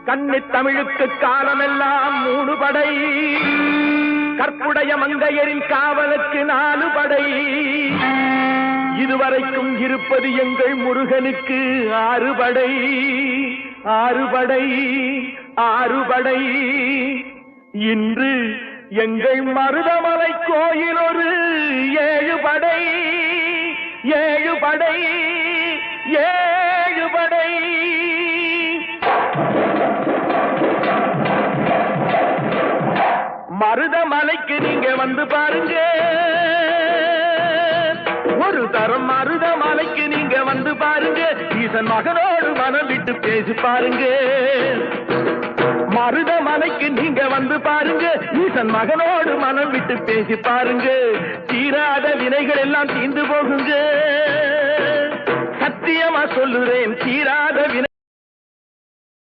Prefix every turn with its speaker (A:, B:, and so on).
A: கன்னித் தமிழுக்கு காலமெல்லாம் 3 படை, கற்புடைய மங்கையரின் காவலுக்கு 4 படை, இதுவரைக்கும் இருப்பது எங்கள் முருகனுக்கு 6 படை, 6 படை, 6 படை. இன்று எங்கள் மருதமலை கோயில் ஒரு 7 படை, 7 படை, 7 படை. மருதமலைக்கு நீங்க வந்து பாருங்க, ஒரு தரம் மருதமலைக்கு நீங்க வந்து பாருங்க, ஈசன் மகனோடு மனம் விட்டு பேசி பாருங்க. மருதமலைக்கு நீங்க வந்து பாருங்க, ஈசன் மகனோடு மனம் விட்டு பேசி பாருங்க. தீராத வினைகள் எல்லாம் தீர்ந்து போகுங்க, சத்தியமா சொல்லுறேன், தீராத வினை